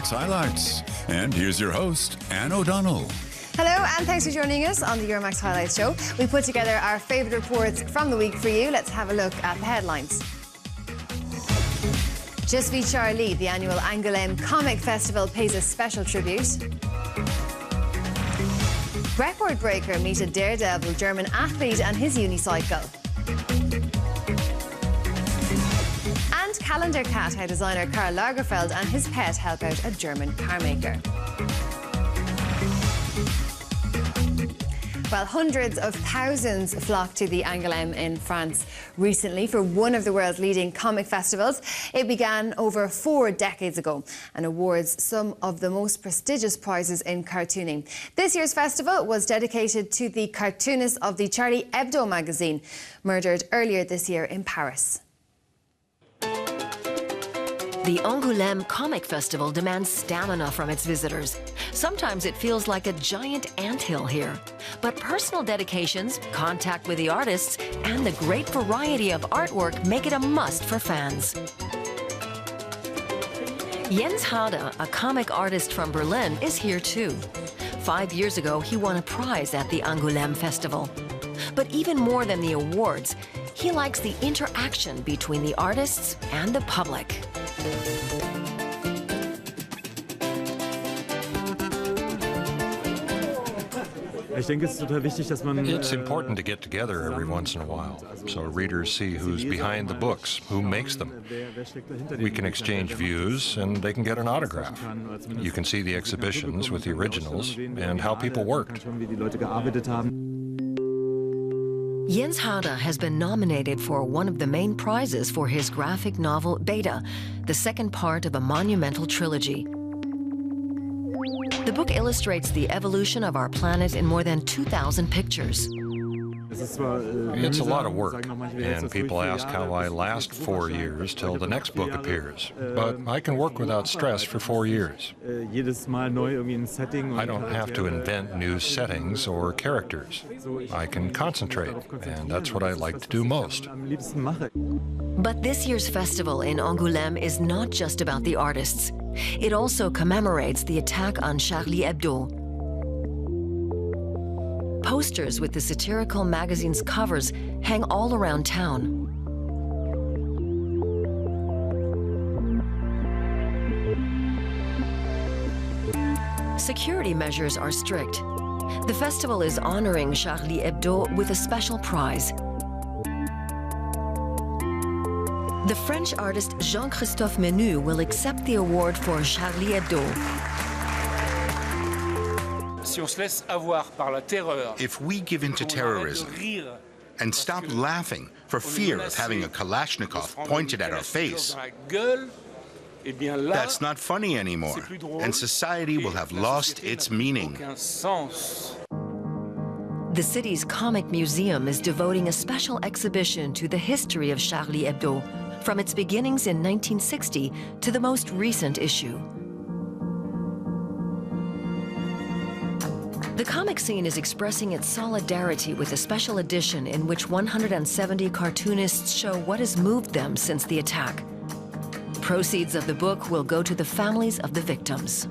Euromax highlights. And here's your host, Anne O'Donnell. Hello, and thanks for joining us on the Euromax Highlights Show. We put together our favourite reports from the week for you. Let's have a look at the headlines. Just Be Charlie, the annual Angoulême Comic Festival, pays a special tribute. Record breaker meet a daredevil German athlete and his unicycle. And calendar cat, how designer Karl Lagerfeld and his pet help out a German car maker. Well, hundreds of thousands flocked to the Angoulême in France recently for one of the world's leading comic festivals. It began over 4 decades ago and awards some of the most prestigious prizes in cartooning. This year's festival was dedicated to the cartoonist of the Charlie Hebdo magazine, murdered earlier this year in Paris. The Angoulême Comic Festival demands stamina from its visitors. Sometimes it feels like a giant anthill here. But personal dedications, contact with the artists, and the great variety of artwork make it a must for fans. Jens Harder, a comic artist from Berlin, is here too. 5 years ago, he won a prize at the Angoulême Festival. But even more than the awards, he likes the interaction between the artists and the public. It's important to get together every once in a while, so readers see who's behind the books, who makes them. We can exchange views, and they can get an autograph. You can see the exhibitions with the originals and how people worked. Jens Harder has been nominated for one of the main prizes for his graphic novel Beta, the second part of a monumental trilogy. The book illustrates the evolution of our planet in more than 2,000 pictures. It's a lot of work, and people ask how I last 4 years till the next book appears. But I can work without stress for 4 years. I don't have to invent new settings or characters. I can concentrate, and that's what I like to do most. But this year's festival in Angoulême is not just about the artists. It also commemorates the attack on Charlie Hebdo. Posters with the satirical magazine's covers hang all around town. Security measures are strict. The festival is honoring Charlie Hebdo with a special prize. The French artist Jean-Christophe Menu will accept the award for Charlie Hebdo. If we give in to terrorism and stop laughing for fear of having a Kalashnikov pointed at our face, that's not funny anymore, and society will have lost its meaning. The city's comic museum is devoting a special exhibition to the history of Charlie Hebdo, from its beginnings in 1960 to the most recent issue. The comic scene is expressing its solidarity with a special edition in which 170 cartoonists show what has moved them since the attack. Proceeds of the book will go to the families of the victims.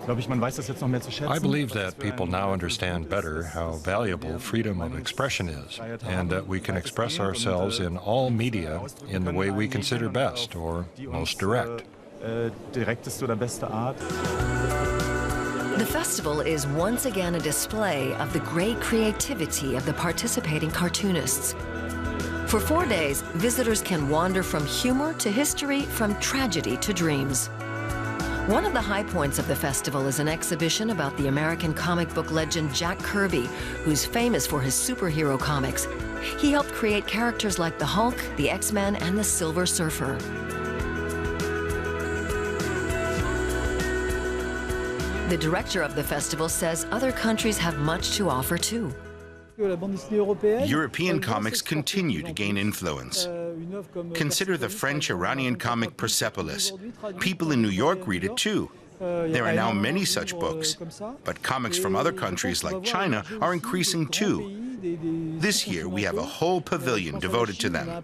I believe that people now understand better how valuable freedom of expression is, and that we can express ourselves in all media in the way we consider best or most direct. The festival is once again a display of the great creativity of the participating cartoonists. For 4 days, visitors can wander from humor to history, from tragedy to dreams. One of the high points of the festival is an exhibition about the American comic book legend Jack Kirby, who's famous for his superhero comics. He helped create characters like the Hulk, the X-Men, and the Silver Surfer. The director of the festival says other countries have much to offer too. European comics continue to gain influence. Consider the French-Iranian comic Persepolis. People in New York read it too. There are now many such books, but comics from other countries like China are increasing too. This year we have a whole pavilion devoted to them.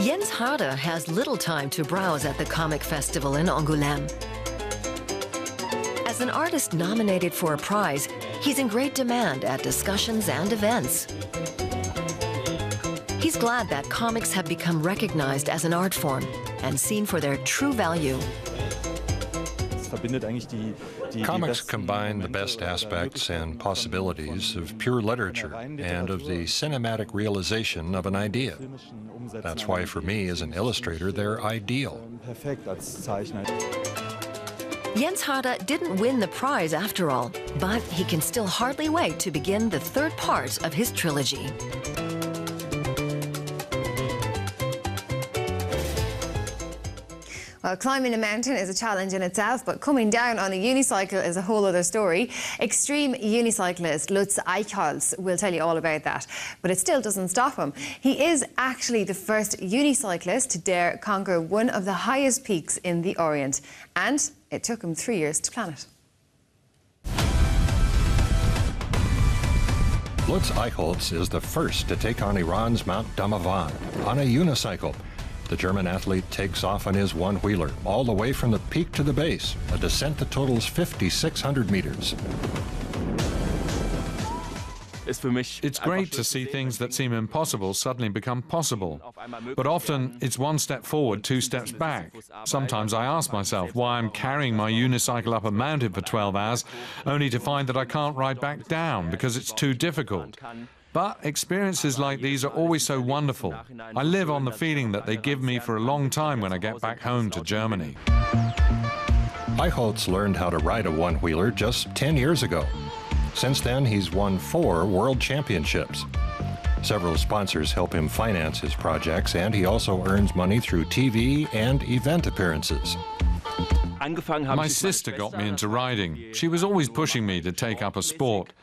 Jens Harder has little time to browse at the comic festival in Angoulême. As an artist nominated for a prize, he's in great demand at discussions and events. He's glad that comics have become recognized as an art form and seen for their true value. Comics combine the best aspects and possibilities of pure literature and of the cinematic realization of an idea. That's why, for me, as an illustrator, they're ideal. Jens Harder didn't win the prize after all, but he can still hardly wait to begin the third part of his trilogy. Well, climbing a mountain is a challenge in itself, but coming down on a unicycle is a whole other story. Extreme unicyclist Lutz Eichholz will tell you all about that, but it still doesn't stop him. He is actually the first unicyclist to dare conquer one of the highest peaks in the Orient, and it took him 3 years to plan it. Lutz Eichholz is the first to take on Iran's Mount Damavand on a unicycle. The German athlete takes off on his one-wheeler, all the way from the peak to the base, a descent that totals 5,600 meters. It's great to see things that seem impossible suddenly become possible. But often, it's one step forward, two steps back. Sometimes I ask myself why I'm carrying my unicycle up a mountain for 12 hours, only to find that I can't ride back down because it's too difficult. But experiences like these are always so wonderful. I live on the feeling that they give me for a long time when I get back home to Germany. Eichholz learned how to ride a one-wheeler just 10 years ago. Since then, he's won 4 world championships. Several sponsors help him finance his projects, and he also earns money through TV and event appearances. My sister got me into riding. She was always pushing me to take up a sport.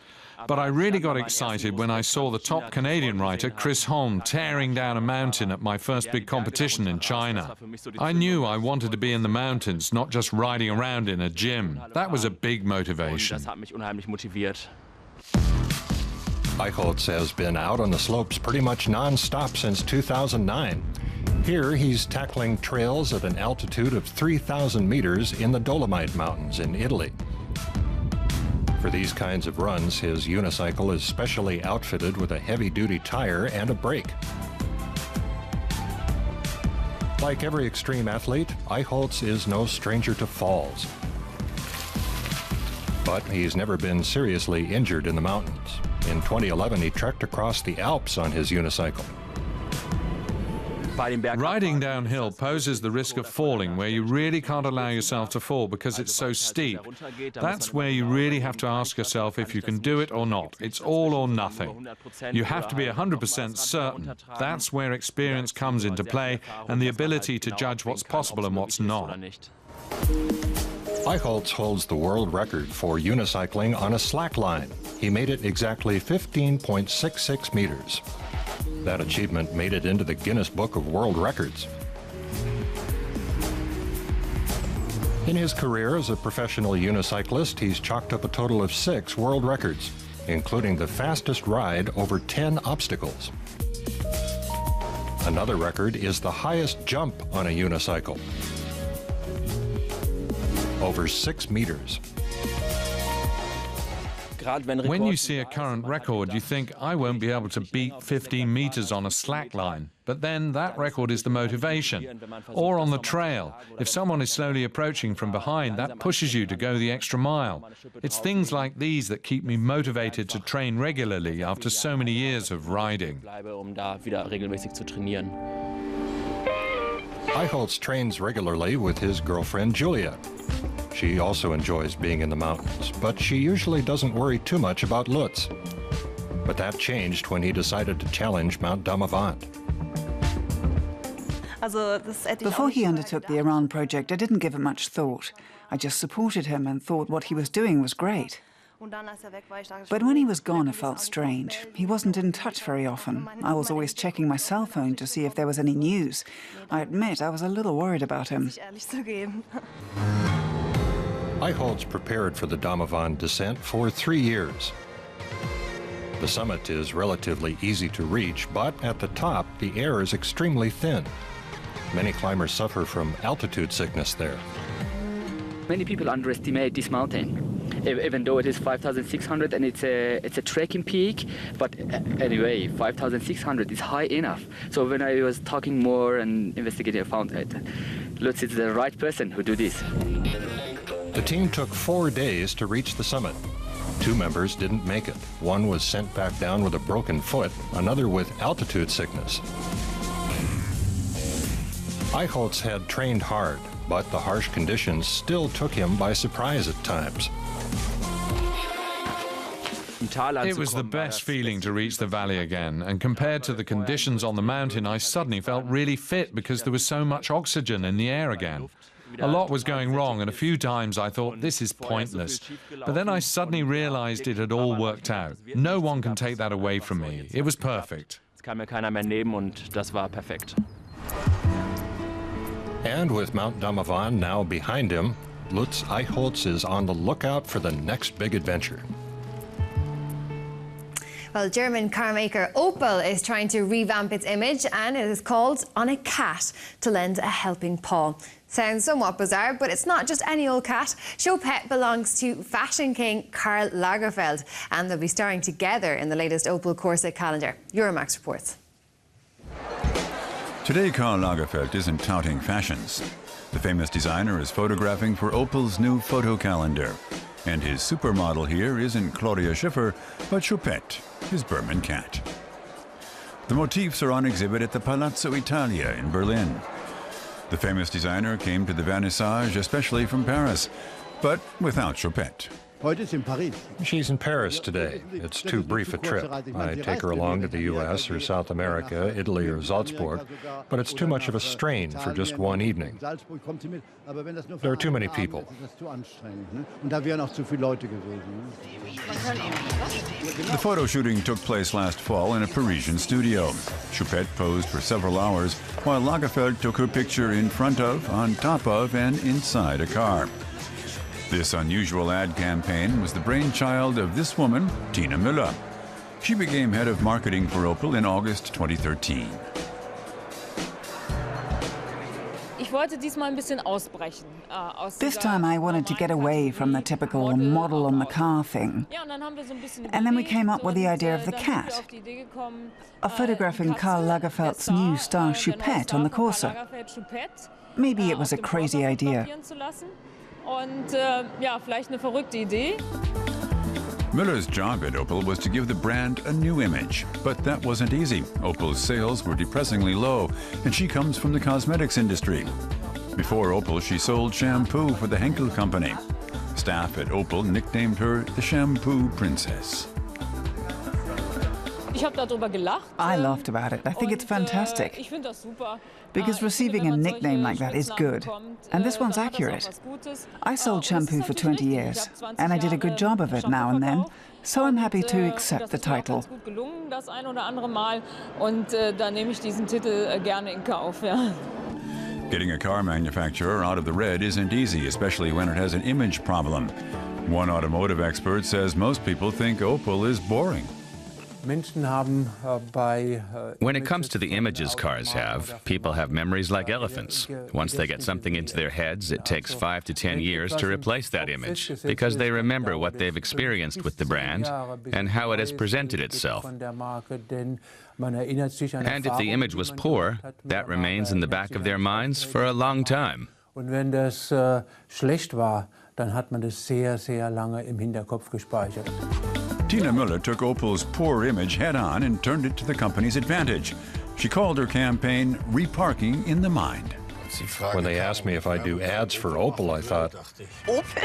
But I really got excited when I saw the top Canadian rider, Chris Holm, tearing down a mountain at my first big competition in China. I knew I wanted to be in the mountains, not just riding around in a gym. That was a big motivation. Eichholz has been out on the slopes pretty much non-stop since 2009. Here, he's tackling trails at an altitude of 3,000 meters in the Dolomite Mountains in Italy. For these kinds of runs, his unicycle is specially outfitted with a heavy-duty tire and a brake. Like every extreme athlete, Eichholz is no stranger to falls. But he's never been seriously injured in the mountains. In 2011, he trekked across the Alps on his unicycle. Riding downhill poses the risk of falling, where you really can't allow yourself to fall because it's so steep. That's where you really have to ask yourself if you can do it or not. It's all or nothing. You have to be 100% certain. That's where experience comes into play and the ability to judge what's possible and what's not. Eichholz holds the world record for unicycling on a slack line. He made it exactly 15.66 meters. That achievement made it into the Guinness Book of World Records. In his career as a professional unicyclist, he's chalked up a total of 6 world records, including the fastest ride over 10 obstacles. Another record is the highest jump on a unicycle, over 6 meters. When you see a current record, you think, I won't be able to beat 15 meters on a slack line. But then that record is the motivation. Or on the trail, if someone is slowly approaching from behind, that pushes you to go the extra mile. It's things like these that keep me motivated to train regularly after so many years of riding. Eichholz trains regularly with his girlfriend Julia. She also enjoys being in the mountains, but she usually doesn't worry too much about Lutz. But that changed when he decided to challenge Mount Damavand. Before he undertook the Iran project, I didn't give it much thought. I just supported him and thought what he was doing was great. But when he was gone, it felt strange. He wasn't in touch very often. I was always checking my cell phone to see if there was any news. I admit I was a little worried about him. Eichholz prepared for the Damavand descent for 3 years. The summit is relatively easy to reach, but at the top, the air is extremely thin. Many climbers suffer from altitude sickness there. Many people underestimate this mountain, even though it is 5,600 and it's a trekking peak. But anyway, 5,600 is high enough. So when I was talking more and investigating, I found that Lutz is the right person who do this. The team took 4 days to reach the summit. 2 members didn't make it. One was sent back down with a broken foot, another with altitude sickness. Eichholz had trained hard, but the harsh conditions still took him by surprise at times. It was the best feeling to reach the valley again, and compared to the conditions on the mountain, I suddenly felt really fit because there was so much oxygen in the air again. A lot was going wrong, and a few times I thought, this is pointless. But then I suddenly realized it had all worked out. No one can take that away from me. It was perfect. And with Mount Damavand now behind him, Lutz Eichholz is on the lookout for the next big adventure. Well, German car maker Opel is trying to revamp its image, and it is called On a Cat to lend a helping paw. Sounds somewhat bizarre, but it's not just any old cat. Choupette belongs to fashion king Karl Lagerfeld, and they'll be starring together in the latest Opel Corsa calendar. Euromaxx reports. Today, Karl Lagerfeld isn't touting fashions. The famous designer is photographing for Opel's new photo calendar. And his supermodel here isn't Claudia Schiffer, but Choupette, his Berman cat. The motifs are on exhibit at the Palazzo Italia in Berlin. The famous designer came to the vernissage especially from Paris, but without Choupette. She's in Paris today. It's too brief a trip. I take her along to the U.S. or South America, Italy or Salzburg, but it's too much of a strain for just one evening. There are too many people. The photo shooting took place last fall in a Parisian studio. Choupette posed for several hours while Lagerfeld took her picture in front of, on top of, and inside a car. This unusual ad campaign was the brainchild of this woman, Tina Müller. She became head of marketing for Opel in August 2013. This time I wanted to get away from the typical model on the car thing. And then we came up with the idea of the cat, of photographing Karl Lagerfeld's new star Choupette on the Corsa. Maybe it was a crazy idea. Müller's job at Opel was to give the brand a new image, but that wasn't easy. Opel's sales were depressingly low, and she comes from the cosmetics industry. Before Opel, she sold shampoo for the Henkel company. Staff at Opel nicknamed her the Shampoo Princess. I laughed about it. I think it's fantastic. Because receiving a nickname like that is good. And this one's accurate. I sold shampoo for 20 years, and I did a good job of it now and then, so I'm happy to accept the title. Getting a car manufacturer out of the red isn't easy, especially when it has an image problem. One automotive expert says most people think Opel is boring. When it comes to the images cars have, people have memories like elephants. Once they get something into their heads, it takes 5 to 10 years to replace that image, because they remember what they've experienced with the brand and how it has presented itself. And if the image was poor, that remains in the back of their minds for a long time. Tina Müller took Opel's poor image head-on and turned it to the company's advantage. She called her campaign Reparking in the Mind. When they asked me if I do ads for Opel, I thought,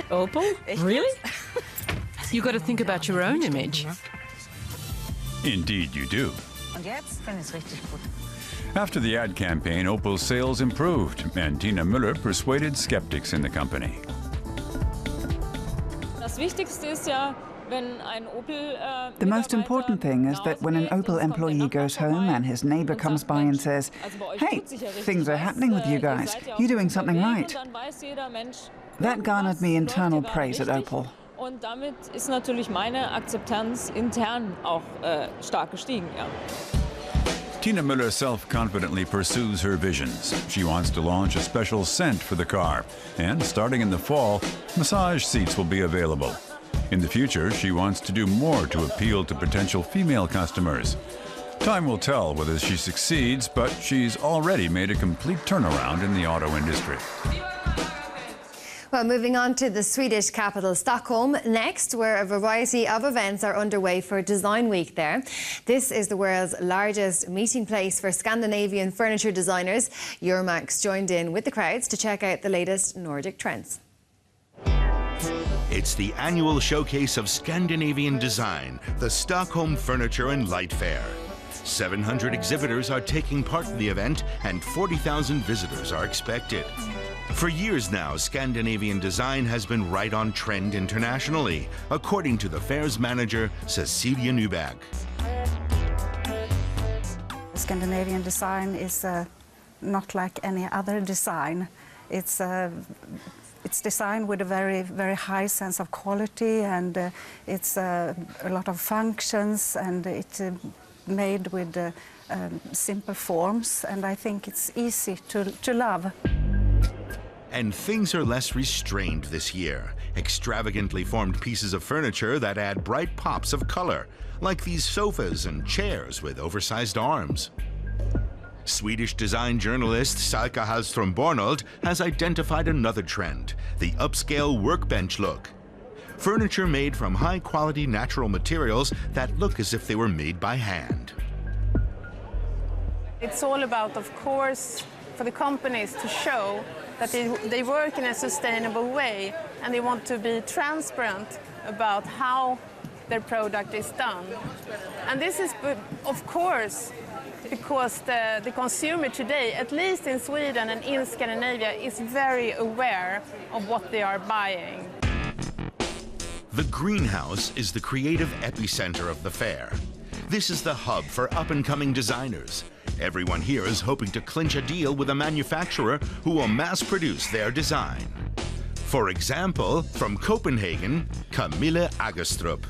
Opel? Really? You got to think about your own image. Indeed you do. After the ad campaign, Opel's sales improved, and Tina Müller persuaded skeptics in the company. The most important thing is that when an Opel employee goes home and his neighbor comes by and says, "Hey, things are happening with you guys. You're doing something right." That garnered me internal praise at Opel. Und damit ist natürlich meine Akzeptanz intern auch stark gestiegen. Ja. Tina Müller self-confidently pursues her visions. She wants to launch a special scent for the car, and starting in the fall, massage seats will be available. In the future, she wants to do more to appeal to potential female customers. Time will tell whether she succeeds, but she's already made a complete turnaround in the auto industry. Well, moving on to the Swedish capital, Stockholm, next, where a variety of events are underway for Design Week there. This is the world's largest meeting place for Scandinavian furniture designers. Euromaxx joined in with the crowds to check out the latest Nordic trends. It's the annual showcase of Scandinavian design, the Stockholm Furniture and Light Fair. 700 exhibitors are taking part in the event, and 40,000 visitors are expected. For years now, Scandinavian design has been right on trend internationally, according to the fair's manager, Cecilia Nyberg. Scandinavian design is not like any other design. It's designed with a very, very high sense of quality, and it's a lot of functions, and it's made with simple forms, and I think it's easy to love. And things are less restrained this year. Extravagantly formed pieces of furniture that add bright pops of color, like these sofas and chairs with oversized arms. Swedish design journalist Salka Hallström-Bornold has identified another trend, the upscale workbench look. Furniture made from high-quality natural materials that look as if they were made by hand. It's all about, of course, for the companies to show that they work in a sustainable way, and they want to be transparent about how their product is done. And this is, of course, because the consumer today, at least in Sweden and in Scandinavia, is very aware of what they are buying. The greenhouse is the creative epicenter of the fair. This is the hub for up-and-coming designers. Everyone here is hoping to clinch a deal with a manufacturer who will mass-produce their design. For example, from Copenhagen, Camille Agerstrup.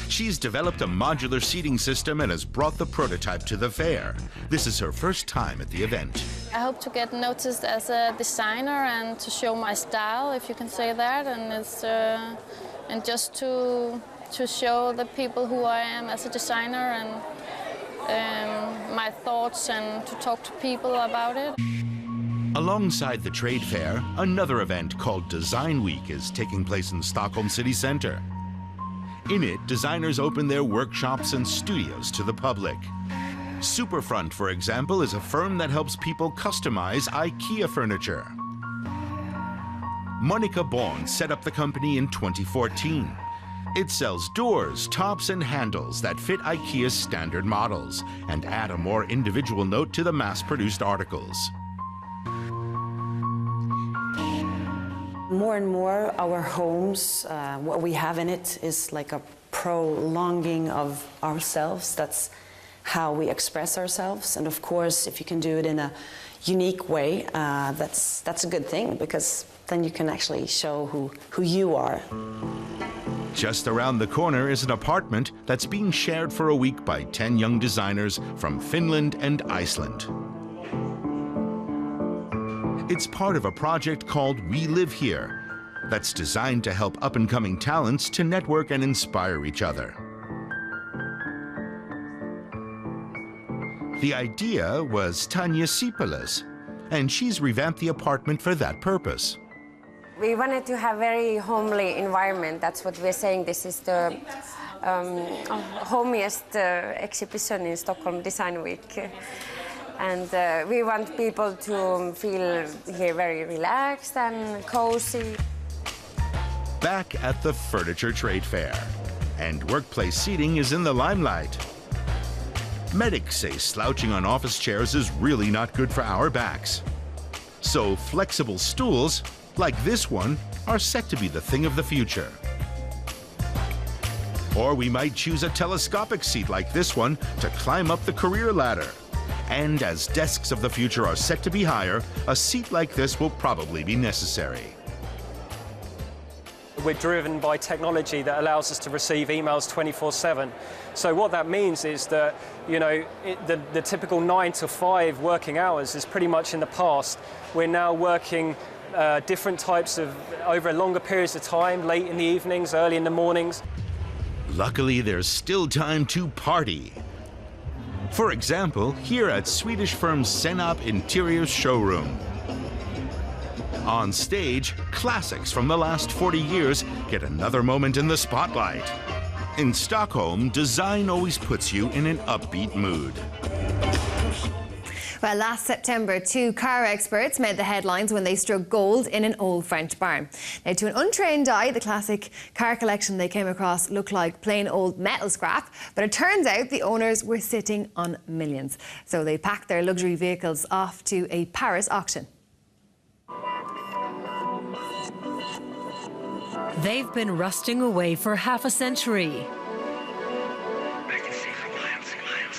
She's developed a modular seating system and has brought the prototype to the fair. This is her first time at the event. I hope to get noticed as a designer and to show my style, if you can say that, and just to show the people who I am as a designer and my thoughts, and to talk to people about it. Alongside the trade fair, another event called Design Week is taking place in Stockholm city centre. In it, designers open their workshops and studios to the public. Superfront, for example, is a firm that helps people customize IKEA furniture. Monica Born set up the company in 2014. It sells doors, tops, and handles that fit IKEA's standard models and add a more individual note to the mass-produced articles. More and more, our homes, what we have in it is like a prolonging of ourselves. That's how we express ourselves. And of course, if you can do it in a unique way, that's a good thing, because then you can actually show who you are. Just around the corner is an apartment that's being shared for a week by 10 young designers from Finland and Iceland. It's part of a project called We Live Here that's designed to help up-and-coming talents to network and inspire each other. The idea was Tanya Sipala's, and she's revamped the apartment for that purpose. We wanted to have a very homely environment. That's what we're saying. This is the homiest exhibition in Stockholm Design Week. And we want people to feel here very relaxed and cozy. Back at the Furniture Trade Fair, and workplace seating is in the limelight. Medics say slouching on office chairs is really not good for our backs. So flexible stools, like this one, are set to be the thing of the future. Or we might choose a telescopic seat like this one to climb up the career ladder. And as desks of the future are set to be higher, a seat like this will probably be necessary. we're driven by technology that allows us to receive emails 24/7. So what that means is that, you know, the typical 9 to 5 working hours is pretty much in the past. We're now working different types of, over longer periods of time, late in the evenings, early in the mornings. Luckily, there's still time to party. For example, here at Swedish firm Senap Interiors showroom. On stage, classics from the last 40 years get another moment in the spotlight. In Stockholm, design always puts you in an upbeat mood. Well, last September, 2 car experts made the headlines when they struck gold in an old French barn. Now, to an untrained eye, the classic car collection they came across looked like plain old metal scrap, but it turns out the owners were sitting on millions. So they packed their luxury vehicles off to a Paris auction. They've been rusting away for half a century.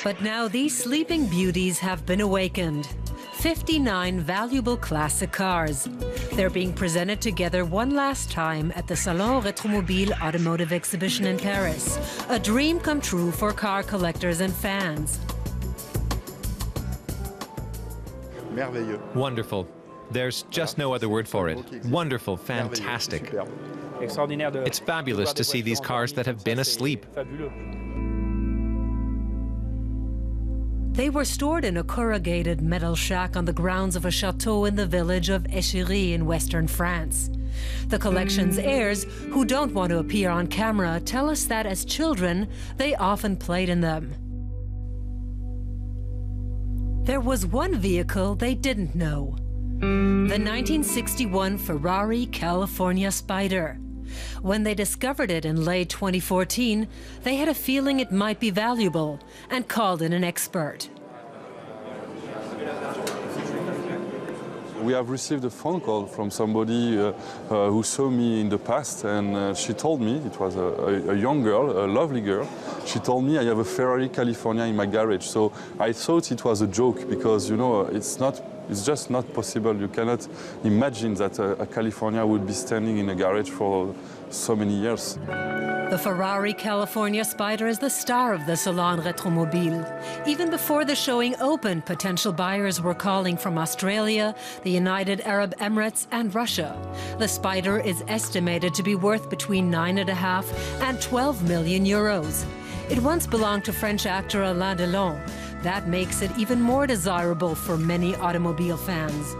But now these sleeping beauties have been awakened. 59 valuable classic cars. They're being presented together one last time at the Salon Retromobile Automotive Exhibition in Paris. A dream come true for car collectors and fans. Wonderful. There's just no other word for it. Wonderful, fantastic. It's fabulous to see these cars that have been asleep. They were stored in a corrugated metal shack on the grounds of a chateau in the village of Échery in western France. The collection's heirs, who don't want to appear on camera, tell us that as children, they often played in them. There was one vehicle they didn't know. The 1961 Ferrari California Spider. When they discovered it in late 2014, they had a feeling it might be valuable and called in an expert. We have received a phone call from somebody who saw me in the past, and she told me, it was a young girl, a lovely girl, she told me I have a Ferrari California in my garage. So I thought it was a joke because, you know, it's just not possible. You cannot imagine that a California would be standing in a garage for so many years. The Ferrari California Spider is the star of the Salon Retromobile. Even before the showing opened, potential buyers were calling from Australia, the United Arab Emirates and Russia. The Spider is estimated to be worth between 9.5 and 12 million euros. It once belonged to French actor Alain Delon. That makes it even more desirable for many automobile fans.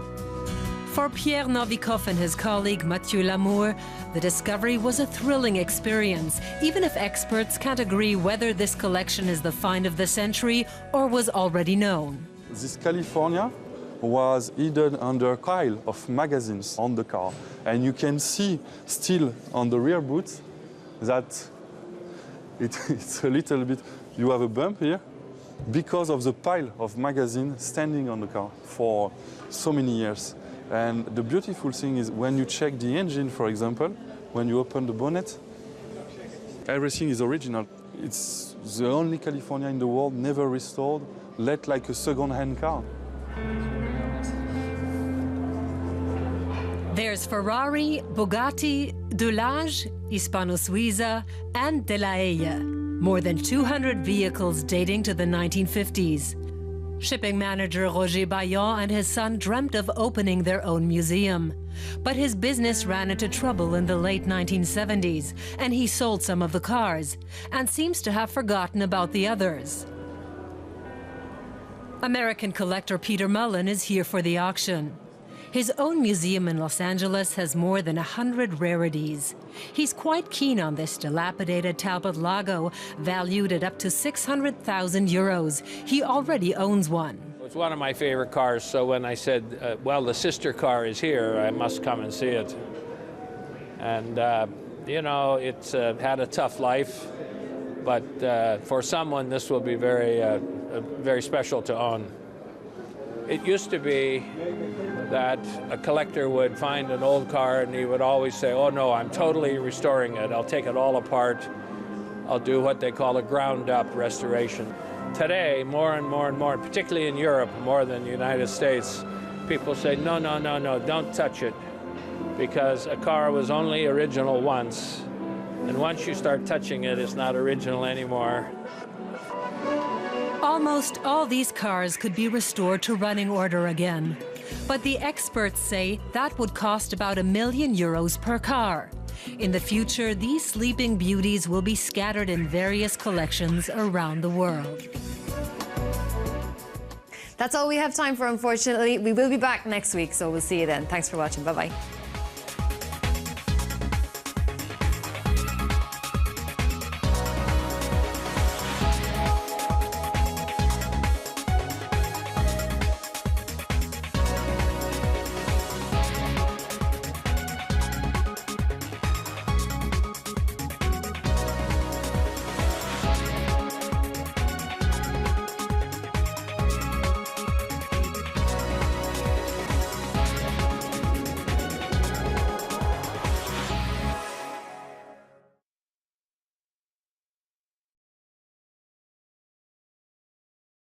For Pierre Novikov and his colleague Mathieu Lamour, the discovery was a thrilling experience, even if experts can't agree whether this collection is the find of the century or was already known. This California was hidden under a pile of magazines on the car. And you can see still on the rear boot that it's a little bit, you have a bump here because of the pile of magazines standing on the car for so many years. And the beautiful thing is when you check the engine, for example, when you open the bonnet, everything is original. It's the only California in the world never restored, let like a second-hand car. There's Ferrari, Bugatti, Delage, Hispano-Suiza, and De La Haye. More than 200 vehicles dating to the 1950s. Shipping manager Roger Bayon and his son dreamt of opening their own museum. But his business ran into trouble in the late 1970s, and he sold some of the cars, and seems to have forgotten about the others. American collector Peter Mullen is here for the auction. His own museum in Los Angeles has more than 100 rarities. He's quite keen on this dilapidated Talbot Lago, valued at up to 600,000 euros. He already owns one. It's one of my favorite cars, so when I said, well, the sister car is here, I must come and see it. And, you know, it's had a tough life, but for someone, this will be very special to own. It used to be that a collector would find an old car and he would always say, oh no, I'm totally restoring it. I'll take it all apart. I'll do what they call a ground-up restoration. Today, more and more, particularly in Europe, more than the United States, people say, no, no, no, no, don't touch it. because a car was only original once, and once you start touching it, it's not original anymore. Almost all these cars could be restored to running order again. But the experts say that would cost about €1 million per car. In the future, these sleeping beauties will be scattered in various collections around the world. That's all we have time for, unfortunately. We will be back next week, so we'll see you then. Thanks for watching. Bye-bye.